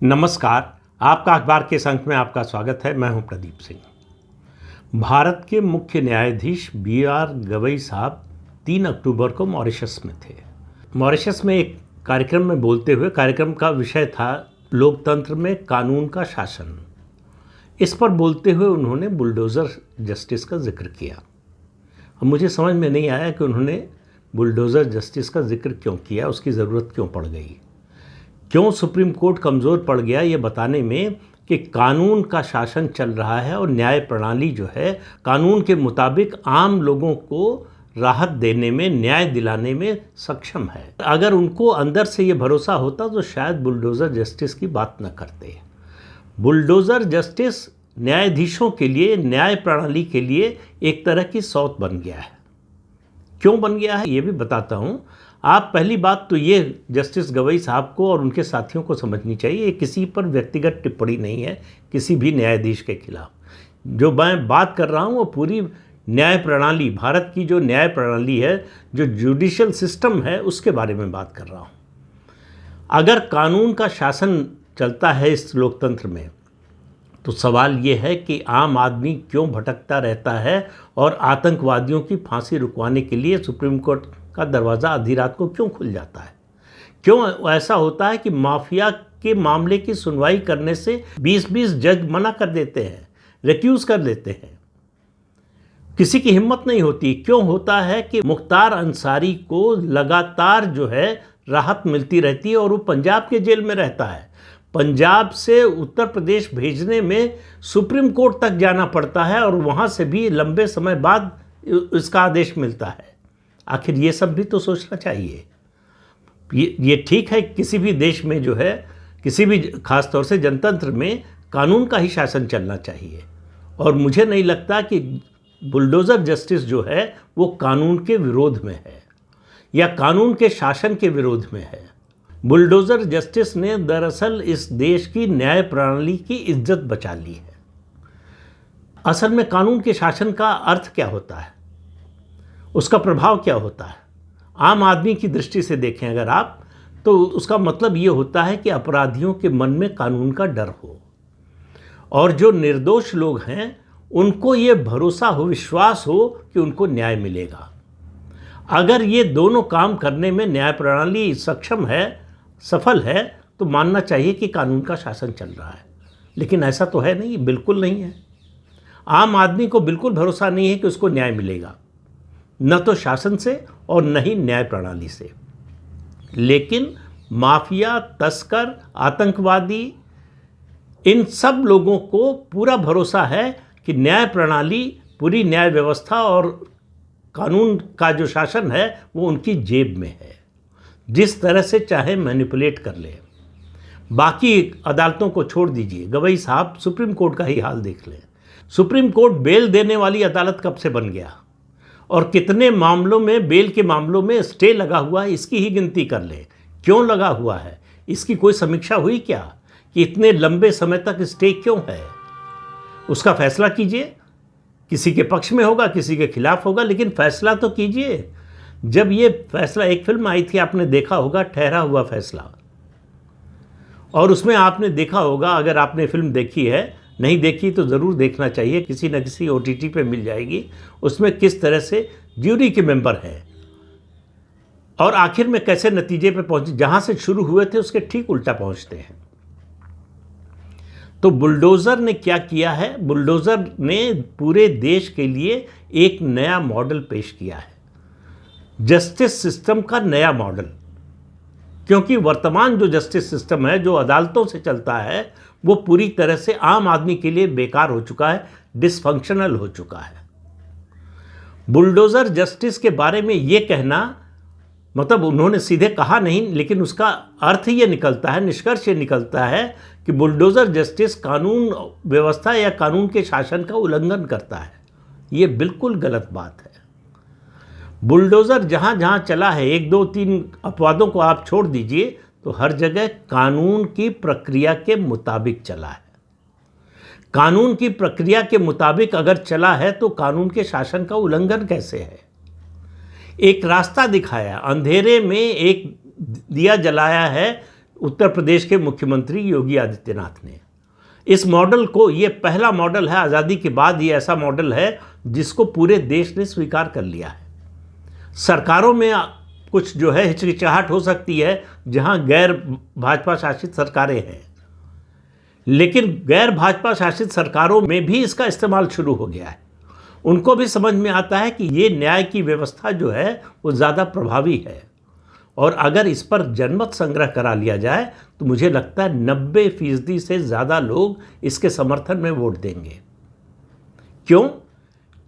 नमस्कार। आपका अखबार के इस अंक में आपका स्वागत है। मैं हूं प्रदीप सिंह। भारत के मुख्य न्यायाधीश BR गवई साहब 3 अक्टूबर को मॉरिशस में थे। मॉरिशस में एक कार्यक्रम में बोलते हुए, कार्यक्रम का विषय था लोकतंत्र में कानून का शासन। इस पर बोलते हुए उन्होंने बुलडोज़र जस्टिस का जिक्र किया। अब मुझे समझ में नहीं आया कि उन्होंने बुलडोज़र जस्टिस का जिक्र क्यों किया, उसकी ज़रूरत क्यों पड़ गई। क्यों सुप्रीम कोर्ट कमज़ोर पड़ गया ये बताने में कि कानून का शासन चल रहा है और न्याय प्रणाली जो है कानून के मुताबिक आम लोगों को राहत देने में, न्याय दिलाने में सक्षम है। अगर उनको अंदर से ये भरोसा होता तो शायद बुलडोज़र जस्टिस की बात न करते। बुलडोज़र जस्टिस न्यायाधीशों के लिए, न्याय प्रणाली के लिए एक तरह की सौत बन गया है। क्यों बन गया है ये भी बताता हूँ। आप पहली बात तो ये जस्टिस गवई साहब को और उनके साथियों को समझनी चाहिए, ये किसी पर व्यक्तिगत टिप्पणी नहीं है किसी भी न्यायाधीश के खिलाफ। जो मैं बात कर रहा हूँ वो पूरी न्याय प्रणाली, भारत की जो न्याय प्रणाली है, जो जुडिशियल सिस्टम है, उसके बारे में बात कर रहा हूँ। अगर कानून का शासन चलता है इस लोकतंत्र में तो सवाल ये है कि आम आदमी क्यों भटकता रहता है और आतंकवादियों की फांसी रुकवाने के लिए सुप्रीम कोर्ट का दरवाज़ा आधी रात को क्यों खुल जाता है। क्यों ऐसा होता है कि माफिया के मामले की सुनवाई करने से 20-20 जज मना कर देते हैं, रिक्यूज़ कर देते हैं, किसी की हिम्मत नहीं होती। क्यों होता है कि मुख्तार अंसारी को लगातार जो है राहत मिलती रहती है और वो पंजाब के जेल में रहता है। पंजाब से उत्तर प्रदेश भेजने में सुप्रीम कोर्ट तक जाना पड़ता है और वहाँ से भी लंबे समय बाद इसका आदेश मिलता है। आखिर ये सब भी तो सोचना चाहिए। ये ठीक है, किसी भी देश में जो है, किसी भी खास तौर से जनतंत्र में कानून का ही शासन चलना चाहिए। और मुझे नहीं लगता कि बुलडोज़र जस्टिस जो है वो कानून के विरोध में है या कानून के शासन के विरोध में है। बुलडोज़र जस्टिस ने दरअसल इस देश की न्याय प्रणाली की इज्जत बचा ली है। असल में कानून के शासन का अर्थ क्या होता है, उसका प्रभाव क्या होता है। आम आदमी की दृष्टि से देखें अगर आप, तो उसका मतलब ये होता है कि अपराधियों के मन में कानून का डर हो और जो निर्दोष लोग हैं उनको ये भरोसा हो, विश्वास हो कि उनको न्याय मिलेगा। अगर ये दोनों काम करने में न्याय प्रणाली सक्षम है, सफल है, तो मानना चाहिए कि कानून का शासन चल रहा है। लेकिन ऐसा तो है नहीं, बिल्कुल नहीं है। आम आदमी को बिल्कुल भरोसा नहीं है कि उसको न्याय मिलेगा, न तो शासन से और न ही न्याय प्रणाली से। लेकिन माफिया, तस्कर, आतंकवादी, इन सब लोगों को पूरा भरोसा है कि न्याय प्रणाली, पूरी न्याय व्यवस्था और कानून का जो शासन है वो उनकी जेब में है, जिस तरह से चाहे मैनिपुलेट कर ले। बाकी अदालतों को छोड़ दीजिए, गवई साहब सुप्रीम कोर्ट का ही हाल देख लें। सुप्रीम कोर्ट बेल देने वाली अदालत कब से बन गया और कितने मामलों में, बेल के मामलों में स्टे लगा हुआ है, इसकी ही गिनती कर लें। क्यों लगा हुआ है, इसकी कोई समीक्षा हुई क्या कि इतने लंबे समय तक स्टे क्यों है? उसका फैसला कीजिए। किसी के पक्ष में होगा, किसी के खिलाफ होगा, लेकिन फैसला तो कीजिए। जब ये फैसला, एक फिल्म आई थी, आपने देखा होगा, ठहरा हुआ फैसला, और उसमें आपने देखा होगा, अगर आपने फिल्म देखी है, नहीं देखी तो ज़रूर देखना चाहिए, किसी न किसी OTT पे मिल जाएगी। उसमें किस तरह से ज्यूरी के मेंबर हैं और आखिर में कैसे नतीजे पे पहुंचे, जहां से शुरू हुए थे उसके ठीक उल्टा पहुंचते हैं। तो बुलडोज़र ने क्या किया है? बुलडोज़र ने पूरे देश के लिए एक नया मॉडल पेश किया है, जस्टिस सिस्टम का नया मॉडल। क्योंकि वर्तमान जो जस्टिस सिस्टम है, जो अदालतों से चलता है, वो पूरी तरह से आम आदमी के लिए बेकार हो चुका है, डिसफंक्शनल हो चुका है। बुलडोज़र जस्टिस के बारे में ये कहना, मतलब उन्होंने सीधे कहा नहीं, लेकिन उसका अर्थ ये निकलता है, निष्कर्ष ये निकलता है कि बुलडोज़र जस्टिस कानून व्यवस्था या कानून के शासन का उल्लंघन करता है। ये बिल्कुल गलत बात है। बुलडोज़र जहाँ जहाँ चला है, 1, 2, 3 अपवादों को आप छोड़ दीजिए, तो हर जगह कानून की प्रक्रिया के मुताबिक चला है। कानून की प्रक्रिया के मुताबिक अगर चला है तो कानून के शासन का उल्लंघन कैसे है? एक रास्ता दिखाया, अंधेरे में एक दिया जलाया है, उत्तर प्रदेश के मुख्यमंत्री योगी आदित्यनाथ ने। इस मॉडल को, ये पहला मॉडल है आज़ादी के बाद, ये ऐसा मॉडल है जिसको पूरे देश ने स्वीकार कर लिया है। सरकारों में कुछ जो है हिचकिचाहट हो सकती है जहां गैर भाजपा शासित सरकारें हैं, लेकिन गैर भाजपा शासित सरकारों में भी इसका इस्तेमाल शुरू हो गया है। उनको भी समझ में आता है कि ये न्याय की व्यवस्था जो है वो ज़्यादा प्रभावी है, और अगर इस पर जनमत संग्रह करा लिया जाए तो मुझे लगता है 90% से ज़्यादा लोग इसके समर्थन में वोट देंगे। क्यों?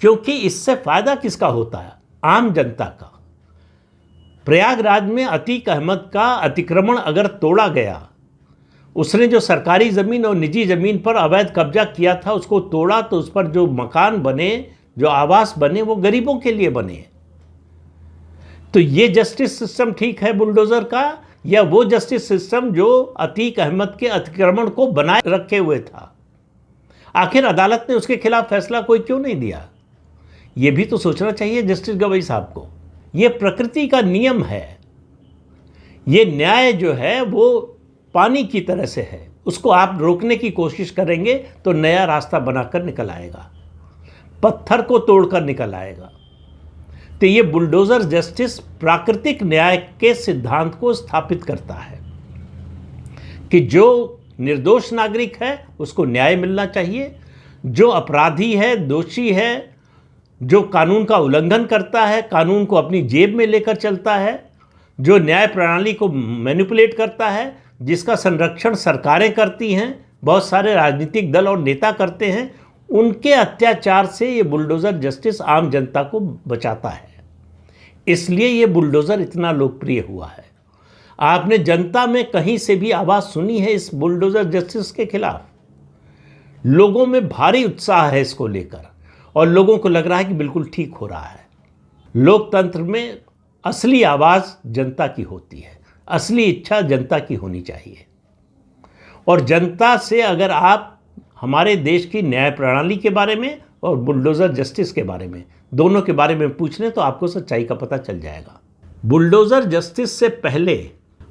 क्योंकि इससे फ़ायदा किसका होता है? आम जनता का। प्रयागराज में अतीक अहमद का अतिक्रमण अगर तोड़ा गया, उसने जो सरकारी ज़मीन और निजी ज़मीन पर अवैध कब्जा किया था उसको तोड़ा, तो उस पर जो मकान बने, जो आवास बने, वो गरीबों के लिए बने। तो ये जस्टिस सिस्टम ठीक है बुलडोज़र का, या वो जस्टिस सिस्टम जो अतीक अहमद के अतिक्रमण को बनाए रखे हुए था? आखिर अदालत ने उसके खिलाफ फैसला कोई क्यों नहीं दिया? ये भी तो सोचना चाहिए जस्टिस गवई साहब को। ये प्रकृति का नियम है। ये न्याय जो है वो पानी की तरह से है, उसको आप रोकने की कोशिश करेंगे तो नया रास्ता बनाकर निकल आएगा, पत्थर को तोड़कर निकल आएगा। तो ये बुलडोज़र जस्टिस प्राकृतिक न्याय के सिद्धांत को स्थापित करता है कि जो निर्दोष नागरिक है उसको न्याय मिलना चाहिए, जो अपराधी है, दोषी है, जो कानून का उल्लंघन करता है, कानून को अपनी जेब में लेकर चलता है, जो न्याय प्रणाली को मैनिपुलेट करता है, जिसका संरक्षण सरकारें करती हैं, बहुत सारे राजनीतिक दल और नेता करते हैं, उनके अत्याचार से ये बुलडोज़र जस्टिस आम जनता को बचाता है। इसलिए ये बुलडोज़र इतना लोकप्रिय हुआ है। आपने जनता में कहीं से भी आवाज़ सुनी है इस बुलडोज़र जस्टिस के खिलाफ? लोगों में भारी उत्साह है इसको लेकर, और लोगों को लग रहा है कि बिल्कुल ठीक हो रहा है। लोकतंत्र में असली आवाज़ जनता की होती है, असली इच्छा जनता की होनी चाहिए। और जनता से अगर आप हमारे देश की न्याय प्रणाली के बारे में और बुलडोज़र जस्टिस के बारे में, दोनों के बारे में पूछ लें तो आपको सच्चाई का पता चल जाएगा। बुलडोज़र जस्टिस से पहले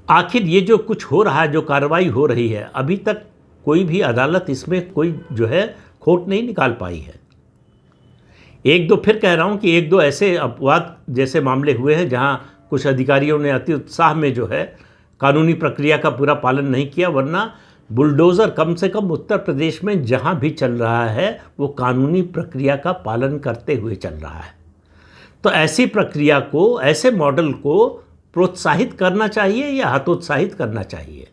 आखिर ये जो कुछ हो रहा है, जो कार्रवाई हो रही है, अभी तक कोई भी अदालत इसमें कोई जो है खोट नहीं निकाल पाई है। एक दो, फिर कह रहा हूँ कि एक दो ऐसे अपवाद जैसे मामले हुए हैं जहाँ कुछ अधिकारियों ने अति उत्साह में जो है कानूनी प्रक्रिया का पूरा पालन नहीं किया, वरना बुलडोज़र कम से कम उत्तर प्रदेश में जहाँ भी चल रहा है वो कानूनी प्रक्रिया का पालन करते हुए चल रहा है। तो ऐसी प्रक्रिया को, ऐसे मॉडल को प्रोत्साहित करना चाहिए या हतोत्साहित करना चाहिए?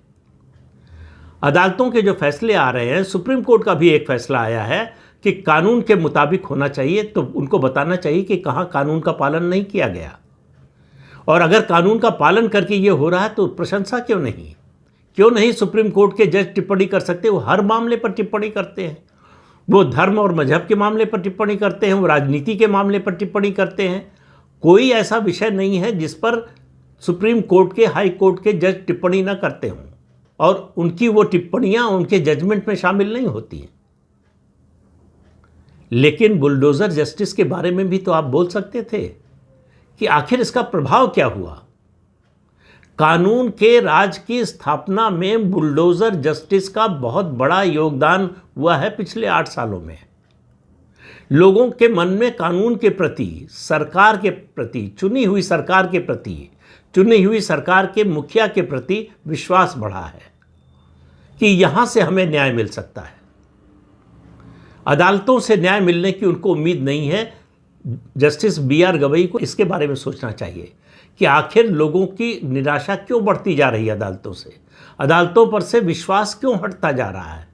अदालतों के जो फैसले आ रहे हैं, सुप्रीम कोर्ट का भी एक फैसला आया है कि कानून के मुताबिक होना चाहिए, तो उनको बताना चाहिए कि कहाँ कानून का पालन नहीं किया गया। और अगर कानून का पालन करके ये हो रहा है तो प्रशंसा क्यों नहीं? क्यों नहीं सुप्रीम कोर्ट के जज टिप्पणी कर सकते? वो हर मामले पर टिप्पणी करते हैं। वो धर्म और मजहब के मामले पर टिप्पणी करते हैं, वो राजनीति के मामले पर टिप्पणी करते हैं। कोई ऐसा विषय नहीं है जिस पर सुप्रीम कोर्ट के, हाई कोर्ट के जज टिप्पणी न करते हों, और उनकी वो टिप्पणियाँ उनके जजमेंट में शामिल नहीं होती हैं। लेकिन बुलडोज़र जस्टिस के बारे में भी तो आप बोल सकते थे कि आखिर इसका प्रभाव क्या हुआ। कानून के राज की स्थापना में बुलडोज़र जस्टिस का बहुत बड़ा योगदान हुआ है पिछले 8 सालों में। लोगों के मन में कानून के प्रति, सरकार के प्रति, चुनी हुई सरकार के प्रति, चुनी हुई सरकार के मुखिया के प्रति विश्वास बढ़ा है कि यहाँ से हमें न्याय मिल सकता है। अदालतों से न्याय मिलने की उनको उम्मीद नहीं है। जस्टिस BR गवई को इसके बारे में सोचना चाहिए कि आखिर लोगों की निराशा क्यों बढ़ती जा रही है अदालतों से, अदालतों पर से विश्वास क्यों हटता जा रहा है।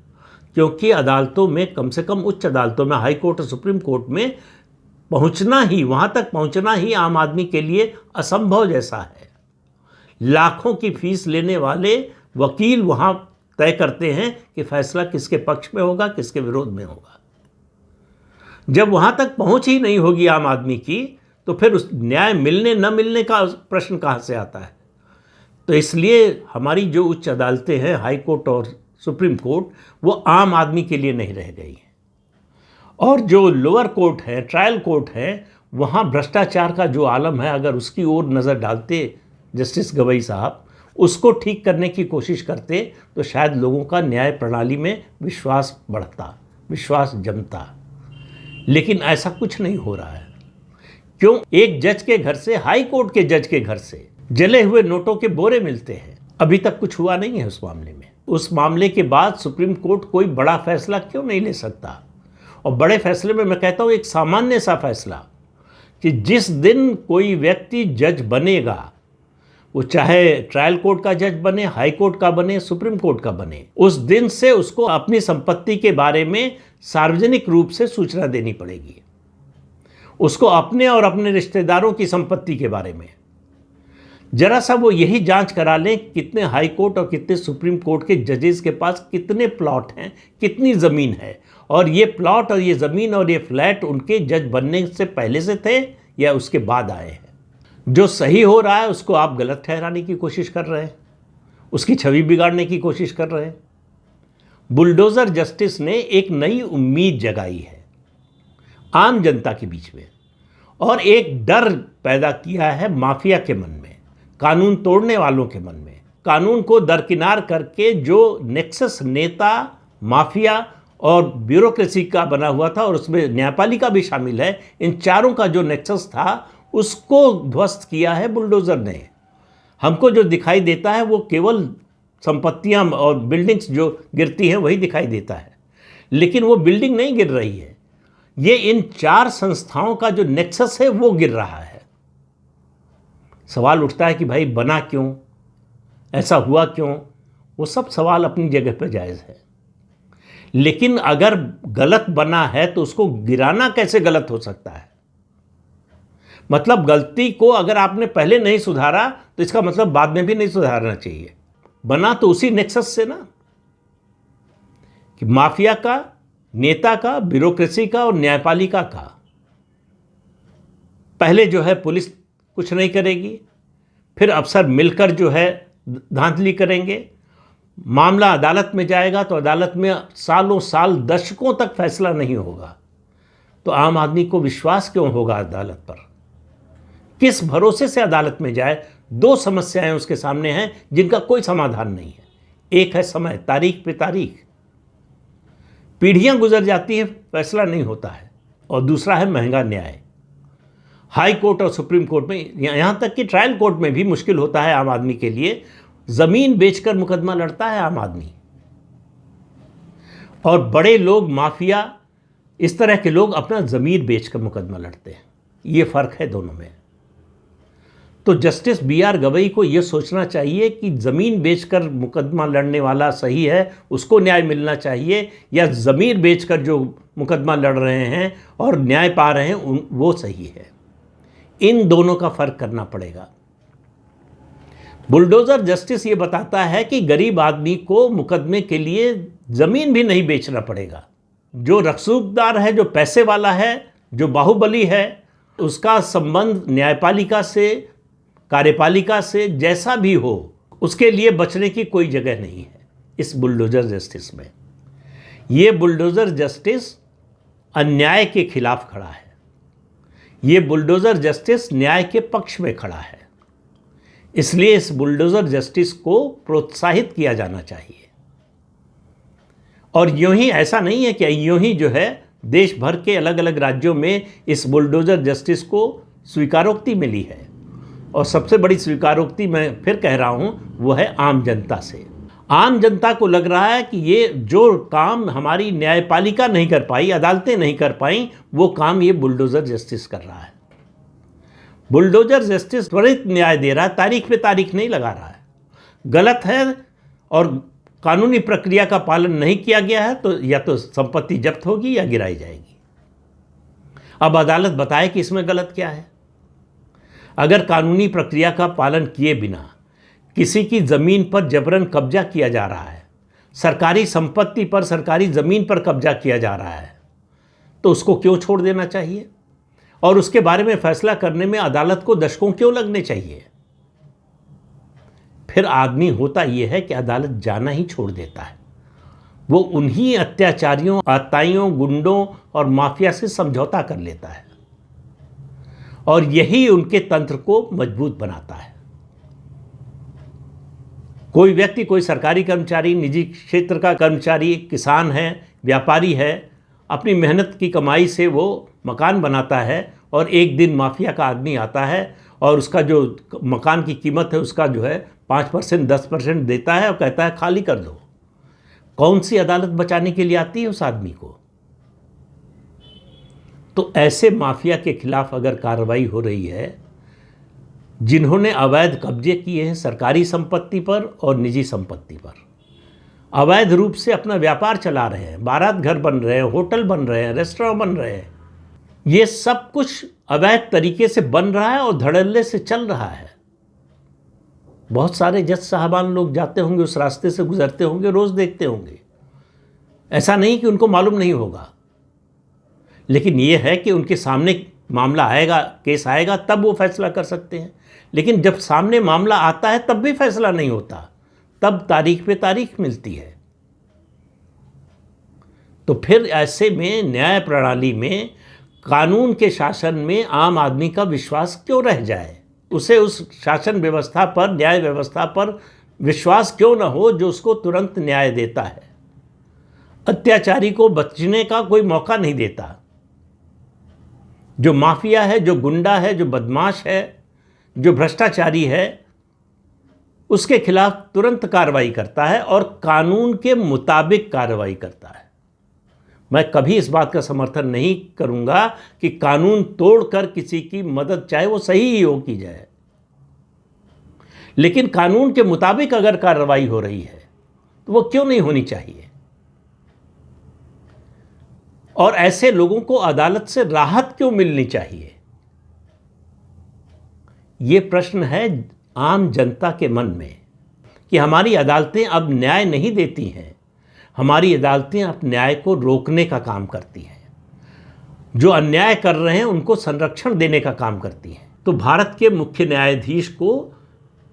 क्योंकि अदालतों में, कम से कम उच्च अदालतों में, हाई कोर्ट और सुप्रीम कोर्ट में पहुंचना ही, वहां तक पहुंचना ही आम आदमी के लिए असंभव जैसा है। लाखों की फीस लेने वाले वकील वहां तय करते हैं कि फैसला किसके पक्ष में होगा, किसके विरोध में होगा। जब वहां तक पहुंच ही नहीं होगी आम आदमी की, तो फिर उस न्याय मिलने न मिलने का प्रश्न कहाँ से आता है। तो इसलिए हमारी जो उच्च अदालतें हैं, हाई कोर्ट और सुप्रीम कोर्ट, वो आम आदमी के लिए नहीं रह गई हैं। और जो लोअर कोर्ट है, ट्रायल कोर्ट है, वहाँ भ्रष्टाचार का जो आलम है, अगर उसकी ओर नज़र डालते जस्टिस गवई साहब, उसको ठीक करने की कोशिश करते तो शायद लोगों का न्याय प्रणाली में विश्वास बढ़ता, विश्वास जमता। लेकिन ऐसा कुछ नहीं हो रहा है। क्यों? एक जज के घर से, हाई कोर्ट के जज के घर से जले हुए नोटों के बोरे मिलते हैं। अभी तक कुछ हुआ नहीं है उस मामले में। उस मामले के बाद सुप्रीम कोर्ट कोई बड़ा फैसला क्यों नहीं ले सकता? और बड़े फैसले में मैं कहता हूँ एक सामान्य सा फैसला कि जिस दिन कोई व्यक्ति जज बनेगा, वो चाहे ट्रायल कोर्ट का जज बने, हाई कोर्ट का बने, सुप्रीम कोर्ट का बने, उस दिन से उसको अपनी संपत्ति के बारे में सार्वजनिक रूप से सूचना देनी पड़ेगी। उसको अपने और अपने रिश्तेदारों की संपत्ति के बारे में जरा सा वो यही जांच करा लें कितने हाई कोर्ट और कितने सुप्रीम कोर्ट के जजेस के पास कितने प्लॉट हैं, कितनी ज़मीन है, और ये प्लॉट और ये ज़मीन और ये फ्लैट उनके जज बनने से पहले से थे या उसके बाद आए हैं। जो सही हो रहा है उसको आप गलत ठहराने की कोशिश कर रहे हैं, उसकी छवि बिगाड़ने की कोशिश कर रहे हैं। बुलडोज़र जस्टिस ने एक नई उम्मीद जगाई है आम जनता के बीच में, और एक डर पैदा किया है माफिया के मन में, कानून तोड़ने वालों के मन में। कानून को दरकिनार करके जो नेक्सस नेता, माफिया और ब्यूरोक्रेसी का बना हुआ था, और उसमें न्यायपालिका भी शामिल है, इन चारों का जो नेक्सस था उसको ध्वस्त किया है बुलडोज़र ने। हमको जो दिखाई देता है वो केवल संपत्तियां और बिल्डिंग्स जो गिरती हैं वही दिखाई देता है, लेकिन वो बिल्डिंग नहीं गिर रही है, ये इन चार संस्थाओं का जो नेक्सस है वो गिर रहा है। सवाल उठता है कि भाई बना क्यों, ऐसा हुआ क्यों? वो सब सवाल अपनी जगह पर जायज़ है, लेकिन अगर गलत बना है तो उसको गिराना कैसे गलत हो सकता है? मतलब गलती को अगर आपने पहले नहीं सुधारा तो इसका मतलब बाद में भी नहीं सुधारना चाहिए। बना तो उसी नेक्सस से ना, कि माफिया का, नेता का, ब्यूरोक्रेसी का और न्यायपालिका का। पहले जो है पुलिस कुछ नहीं करेगी, फिर अफसर मिलकर जो है धांधली करेंगे, मामला अदालत में जाएगा तो अदालत में सालों साल, दशकों तक फैसला नहीं होगा। तो आम आदमी को विश्वास क्यों होगा अदालत पर? किस भरोसे से अदालत में जाए? दो समस्याएं उसके सामने हैं जिनका कोई समाधान नहीं है। एक है समय, तारीख पे तारीख, पीढ़ियां गुजर जाती हैं, फैसला नहीं होता है, और दूसरा है महंगा न्याय। हाई कोर्ट और सुप्रीम कोर्ट में, यहाँ तक कि ट्रायल कोर्ट में भी मुश्किल होता है आम आदमी के लिए। ज़मीन बेचकर मुकदमा लड़ता है आम आदमी, और बड़े लोग, माफिया, इस तरह के लोग अपना ज़मीर बेचकर मुकदमा लड़ते हैं। ये फ़र्क है दोनों में। तो जस्टिस B.R. गवई को ये सोचना चाहिए कि ज़मीन बेचकर मुकदमा लड़ने वाला सही है, उसको न्याय मिलना चाहिए, या ज़मीर बेचकर जो मुकदमा लड़ रहे हैं और न्याय पा रहे हैं वो सही है। इन दोनों का फ़र्क करना पड़ेगा। बुलडोज़र जस्टिस ये बताता है कि गरीब आदमी को मुकदमे के लिए ज़मीन भी नहीं बेचना पड़ेगा। जो रसूखदार है, जो पैसे वाला है, जो बाहुबली है, उसका संबंध न्यायपालिका से, कार्यपालिका से, जैसा भी हो, उसके लिए बचने की कोई जगह नहीं है इस बुलडोज़र जस्टिस में। ये बुलडोज़र जस्टिस अन्याय के खिलाफ खड़ा है, ये बुलडोज़र जस्टिस न्याय के पक्ष में खड़ा है। इसलिए इस बुलडोज़र जस्टिस को प्रोत्साहित किया जाना चाहिए। और यूं ही, ऐसा नहीं है कि यूं ही जो है देश भर के अलग अलग राज्यों में इस बुलडोज़र जस्टिस को स्वीकारोक्ति मिली है, और सबसे बड़ी स्वीकारोक्ति मैं फिर कह रहा हूँ वो है आम जनता से। आम जनता को लग रहा है कि ये जो काम हमारी न्यायपालिका नहीं कर पाई, अदालतें नहीं कर पाई, वो काम ये बुलडोज़र जस्टिस कर रहा है। बुलडोज़र जस्टिस त्वरित न्याय दे रहा है, तारीख पे तारीख नहीं लगा रहा है। गलत है और कानूनी प्रक्रिया का पालन नहीं किया गया है तो या तो संपत्ति जब्त होगी या गिराई जाएगी। अब अदालत बताए कि इसमें गलत क्या है। अगर कानूनी प्रक्रिया का पालन किए बिना किसी की ज़मीन पर जबरन कब्जा किया जा रहा है, सरकारी संपत्ति पर, सरकारी ज़मीन पर कब्जा किया जा रहा है, तो उसको क्यों छोड़ देना चाहिए? और उसके बारे में फैसला करने में अदालत को दशकों क्यों लगने चाहिए? फिर आदमी होता यह है कि अदालत जाना ही छोड़ देता है। वो उन्हीं अत्याचारियों, आताइयों, गुंडों और माफिया से समझौता कर लेता है, और यही उनके तंत्र को मजबूत बनाता है। कोई व्यक्ति, कोई सरकारी कर्मचारी, निजी क्षेत्र का कर्मचारी, किसान है, व्यापारी है, अपनी मेहनत की कमाई से वो मकान बनाता है और एक दिन माफिया का आदमी आता है और उसका जो मकान की कीमत है उसका जो है 5%, 10% देता है और कहता है खाली कर दो। कौन सी अदालत बचाने के लिए आती है उस आदमी को? तो ऐसे माफिया के खिलाफ अगर कार्रवाई हो रही है जिन्होंने अवैध कब्जे किए हैं सरकारी संपत्ति पर और निजी संपत्ति पर, अवैध रूप से अपना व्यापार चला रहे हैं, बारात घर बन रहे हैं, होटल बन रहे हैं, रेस्टोरेंट बन रहे हैं, ये सब कुछ अवैध तरीके से बन रहा है और धड़ल्ले से चल रहा है। बहुत सारे जज साहबान लोग जाते होंगे, उस रास्ते से गुजरते होंगे, रोज देखते होंगे। ऐसा नहीं कि उनको मालूम नहीं होगा, लेकिन ये है कि उनके सामने मामला आएगा, केस आएगा, तब वो फैसला कर सकते हैं। लेकिन जब सामने मामला आता है तब भी फैसला नहीं होता, तब तारीख पे तारीख मिलती है। तो फिर ऐसे में न्याय प्रणाली में, कानून के शासन में आम आदमी का विश्वास क्यों रह जाए? उसे उस शासन व्यवस्था पर, न्याय व्यवस्था पर विश्वास क्यों न हो जो उसको तुरंत न्याय देता है, अत्याचारी को बचने का कोई मौका नहीं देता, जो माफिया है, जो गुंडा है, जो बदमाश है, जो भ्रष्टाचारी है, उसके खिलाफ तुरंत कार्रवाई करता है और कानून के मुताबिक कार्रवाई करता है। मैं कभी इस बात का समर्थन नहीं करूंगा कि कानून तोड़कर किसी की मदद, चाहे वो सही ही हो, की जाए, लेकिन कानून के मुताबिक अगर कार्रवाई हो रही है तो वो क्यों नहीं होनी चाहिए? और ऐसे लोगों को अदालत से राहत क्यों मिलनी चाहिए? ये प्रश्न है आम जनता के मन में कि हमारी अदालतें अब न्याय नहीं देती हैं, हमारी अदालतें अब न्याय को रोकने का काम करती हैं, जो अन्याय कर रहे हैं उनको संरक्षण देने का काम करती हैं। तो भारत के मुख्य न्यायाधीश को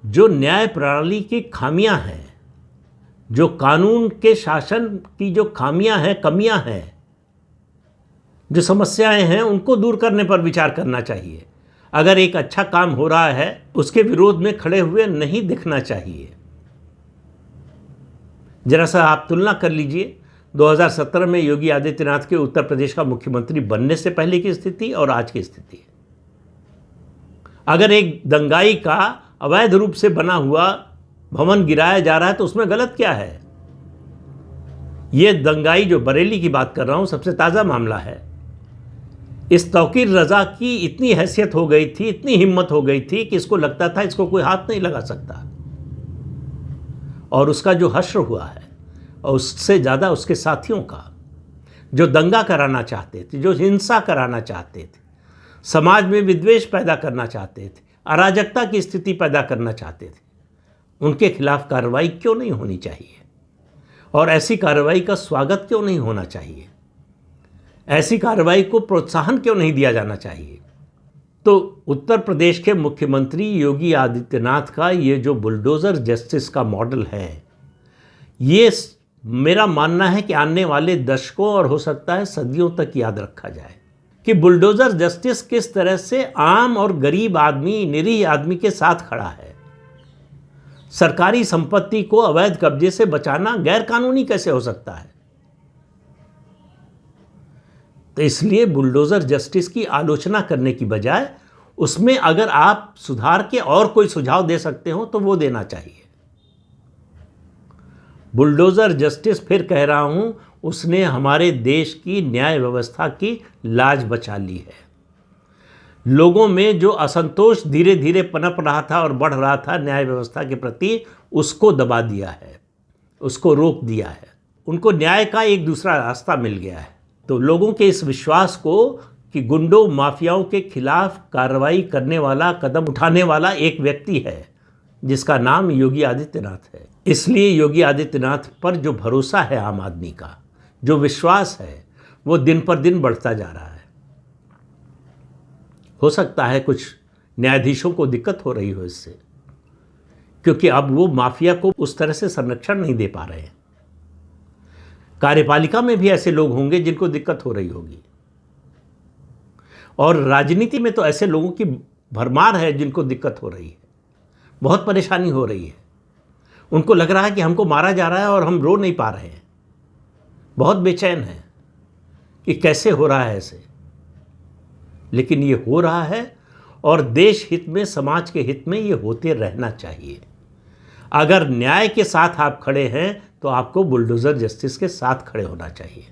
जो न्याय प्रणाली की खामियां हैं, जो कानून के शासन की जो खामियां हैं, कमियां हैं, जो समस्याएं हैं, उनको दूर करने पर विचार करना चाहिए। अगर एक अच्छा काम हो रहा है उसके विरोध में खड़े हुए नहीं दिखना चाहिए। जरा सा आप तुलना कर लीजिए 2017 में योगी आदित्यनाथ के उत्तर प्रदेश का मुख्यमंत्री बनने से पहले की स्थिति और आज की स्थिति। अगर एक दंगाई का अवैध रूप से बना हुआ भवन गिराया जा रहा है तो उसमें गलत क्या है? यह दंगाई, जो बरेली की बात कर रहा हूं, सबसे ताज़ा मामला है। इस तौकीर रजा की इतनी हैसियत हो गई थी, इतनी हिम्मत हो गई थी कि इसको लगता था इसको कोई हाथ नहीं लगा सकता, और उसका जो हश्र हुआ है, और उससे ज़्यादा उसके साथियों का, जो दंगा कराना चाहते थे, जो हिंसा कराना चाहते थे, समाज में विद्वेष पैदा करना चाहते थे, अराजकता की स्थिति पैदा करना चाहते थे, उनके खिलाफ कार्रवाई क्यों नहीं होनी चाहिए? और ऐसी कार्रवाई का स्वागत क्यों नहीं होना चाहिए? ऐसी कार्रवाई को प्रोत्साहन क्यों नहीं दिया जाना चाहिए? तो उत्तर प्रदेश के मुख्यमंत्री योगी आदित्यनाथ का ये जो बुलडोज़र जस्टिस का मॉडल है, ये मेरा मानना है कि आने वाले दशकों और हो सकता है सदियों तक याद रखा जाए कि बुलडोज़र जस्टिस किस तरह से आम और गरीब आदमी, निरीह आदमी के साथ खड़ा है। सरकारी संपत्ति को अवैध कब्जे से बचाना गैर कानूनी कैसे हो सकता है? तो इसलिए बुलडोज़र जस्टिस की आलोचना करने की बजाय उसमें अगर आप सुधार के और कोई सुझाव दे सकते हो तो वो देना चाहिए। बुलडोज़र जस्टिस, फिर कह रहा हूं, उसने हमारे देश की न्याय व्यवस्था की लाज बचा ली है। लोगों में जो असंतोष धीरे धीरे पनप रहा था और बढ़ रहा था न्याय व्यवस्था के प्रति, उसको दबा दिया है, उसको रोक दिया है। उनको न्याय का एक दूसरा रास्ता मिल गया है। तो लोगों के इस विश्वास को कि गुंडों, माफियाओं के खिलाफ कार्रवाई करने वाला, कदम उठाने वाला एक व्यक्ति है जिसका नाम योगी आदित्यनाथ है। इसलिए योगी आदित्यनाथ पर जो भरोसा है आम आदमी का, जो विश्वास है, वो दिन पर दिन बढ़ता जा रहा है। हो सकता है कुछ न्यायाधीशों को दिक्कत हो रही हो इससे, क्योंकि अब वो माफिया को उस तरह से संरक्षण नहीं दे पा रहे हैं। कार्यपालिका में भी ऐसे लोग होंगे जिनको दिक्कत हो रही होगी, और राजनीति में तो ऐसे लोगों की भरमार है जिनको दिक्कत हो रही है, बहुत परेशानी हो रही है। उनको लग रहा है कि हमको मारा जा रहा है और हम रो नहीं पा रहे हैं, बहुत बेचैन हैं कि कैसे हो रहा है ऐसे। लेकिन ये हो रहा है और देश हित में, समाज के हित में ये होते रहना चाहिए। अगर न्याय के साथ आप खड़े हैं तो आपको बुलडोज़र जस्टिस के साथ खड़े होना चाहिए।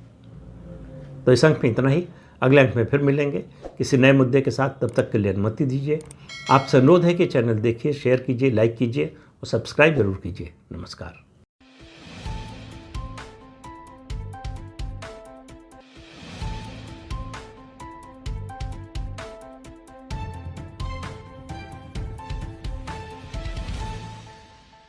तो इस अंक में इतना ही, अगले अंक में फिर मिलेंगे किसी नए मुद्दे के साथ। तब तक के लिए अनुमति दीजिए। आपसे अनुरोध है कि चैनल देखिए, शेयर कीजिए, लाइक कीजिए और सब्सक्राइब जरूर कीजिए। नमस्कार।